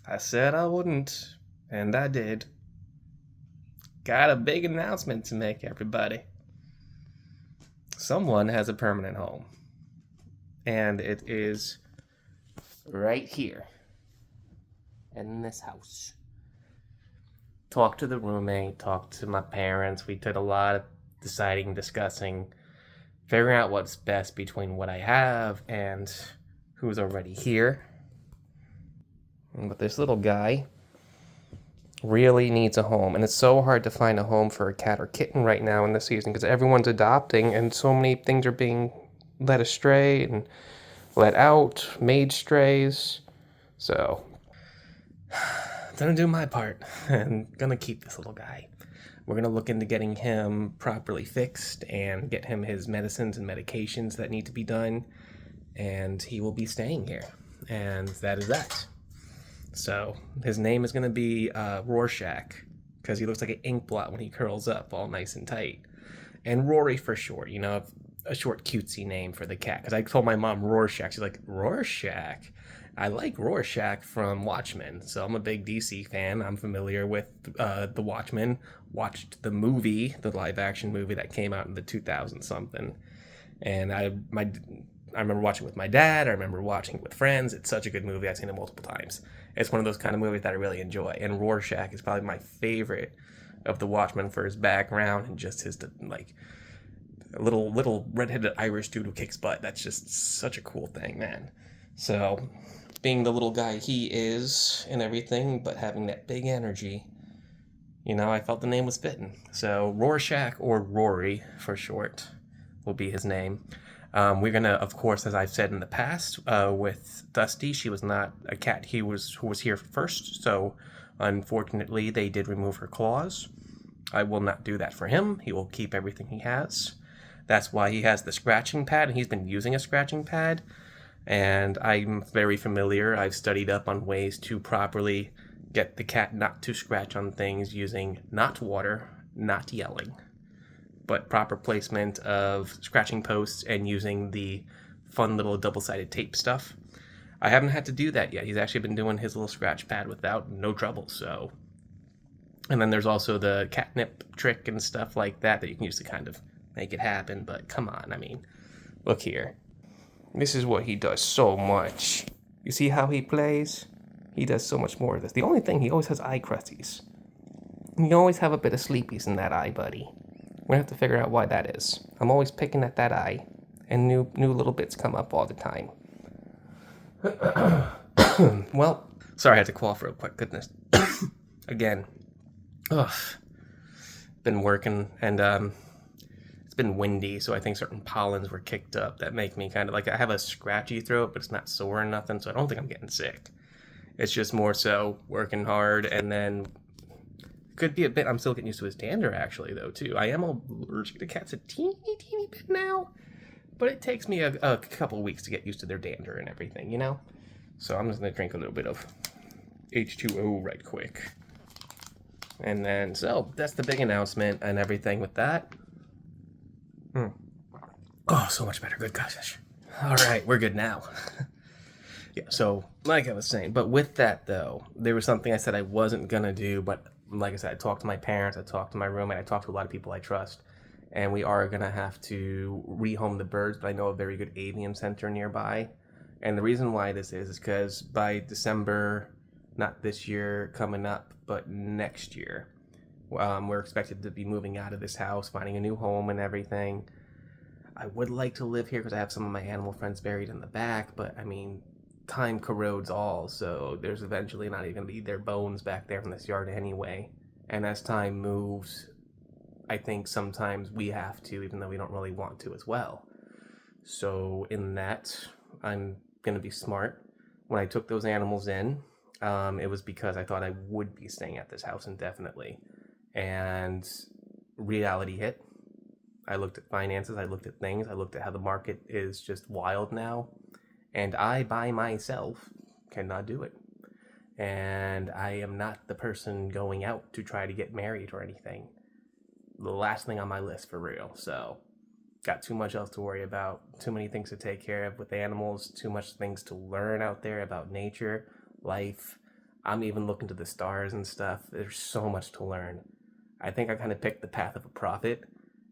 I said I wouldn't, and I did. Got a big announcement to make, everybody. Someone has a permanent home, and it is right here in this house. Talked to the roommate, talked to my parents. We did a lot of deciding, discussing, figuring out what's best between what I have and who's already here. But this little guy really needs a home, and it's so hard to find a home for a cat or kitten right now in this season because everyone's adopting and so many things are being led astray and let out, made strays. So gonna do my part and gonna keep this little guy. We're gonna look into getting him properly fixed and get him his medicines and medications that need to be done, and he will be staying here. And that is that. So his name is gonna be Rorschach because he looks like an ink blot when he curls up, all nice and tight. And Rory for short, a short cutesy name for the cat. Because I told my mom Rorschach, she's like Rorschach. I like Rorschach from Watchmen, so I'm a big DC fan. I'm familiar with the Watchmen. Watched the movie, the live action movie that came out in the 2000 something, and I remember watching it with my dad. I remember watching it with friends. It's such a good movie. I've seen it multiple times. It's one of those kind of movies that I really enjoy. And Rorschach is probably my favorite of the Watchmen for his background and just his like a little redheaded Irish dude who kicks butt. That's just such a cool thing, man. So, being the little guy he is and everything, but having that big energy, I felt the name was fitting. So Rorschach, or Rory for short, will be his name. We're gonna, of course, as I've said in the past, with Dusty, she was not a cat. Who was here first. So, unfortunately, they did remove her claws. I will not do that for him. He will keep everything he has. That's why he has the scratching pad, and he's been using a scratching pad. And I'm very familiar. I've studied up on ways to properly get the cat not to scratch on things using not water, not yelling, but proper placement of scratching posts and using the fun little double-sided tape stuff. I haven't had to do that yet. He's actually been doing his little scratch pad without no trouble, so. And then there's also the catnip trick and stuff like that you can use to kind of make it happen, but come on, look here. This is what he does so much. You see how he plays? He does so much more of this. The only thing, he always has eye crusties. You always have a bit of sleepies in that eye, buddy. We're gonna have to figure out why that is. I'm always picking at that eye, and new little bits come up all the time. Well, sorry, I had to cough real quick. Goodness. Again. Ugh. Been working, and it's been windy, so I think certain pollens were kicked up that make me kind of like, I have a scratchy throat, but it's not sore or nothing, so I don't think I'm getting sick. It's just more so working hard, and then could be a bit. I'm still getting used to his dander, actually, though, too. I am allergic to cats a teeny bit now, but it takes me a couple weeks to get used to their dander and everything, So I'm just gonna drink a little bit of H2O right quick. And then, so that's the big announcement and everything with that. Oh, so much better. Good gosh. All right, we're good now. Yeah, so like I was saying, but with that though, there was something I said I wasn't gonna do, but like I said, I talked to my parents, I talked to my roommate, I talked to a lot of people I trust, and we are gonna have to rehome the birds, but I know a very good avian center nearby. And the reason why this is because by December, not this year coming up, but next year, we're expected to be moving out of this house, finding a new home and everything. I would like to live here because I have some of my animal friends buried in the back, but time corrodes all, so there's eventually not even going to be their bones back there in this yard anyway. And as time moves, I think sometimes we have to, even though we don't really want to as well. So in that, I'm going to be smart. When I took those animals in, it was because I thought I would be staying at this house indefinitely. And reality hit. I looked at finances, I looked at things, I looked at how the market is just wild now. And I, by myself, cannot do it. And I am not the person going out to try to get married or anything. The last thing on my list, for real. So, got too much else to worry about, too many things to take care of with animals, too much things to learn out there about nature, life, I'm even looking to the stars and stuff. There's so much to learn. I think I kind of picked the path of a prophet,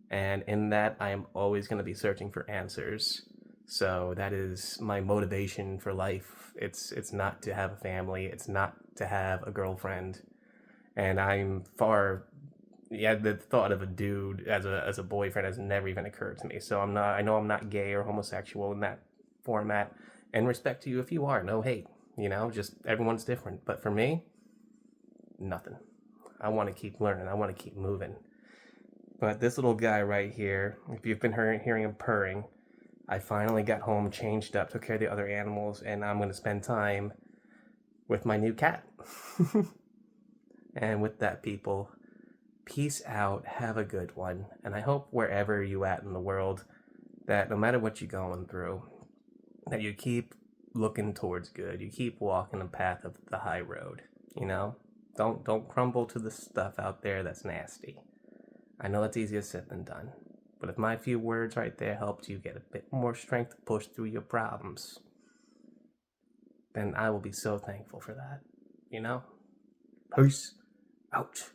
and in that, I am always going to be searching for answers. So that is my motivation for life. It's not to have a family. It's not to have a girlfriend. And I'm far, yeah, the thought of a dude as a boyfriend has never even occurred to me. So I'm not. I know I'm not gay or homosexual in that format. And respect to you if you are. No hate. Just everyone's different. But for me, nothing. I want to keep learning. I want to keep moving. But this little guy right here, if you've been hearing him purring, I finally got home, changed up, took care of the other animals, and I'm going to spend time with my new cat. And with that, people, peace out. Have a good one. And I hope wherever you at in the world, that no matter what you're going through, that you keep looking towards good. You keep walking the path of the high road. Don't crumble to the stuff out there that's nasty. I know that's easier said than done. But if my few words right there helped you get a bit more strength to push through your problems, then I will be so thankful for that. Peace out.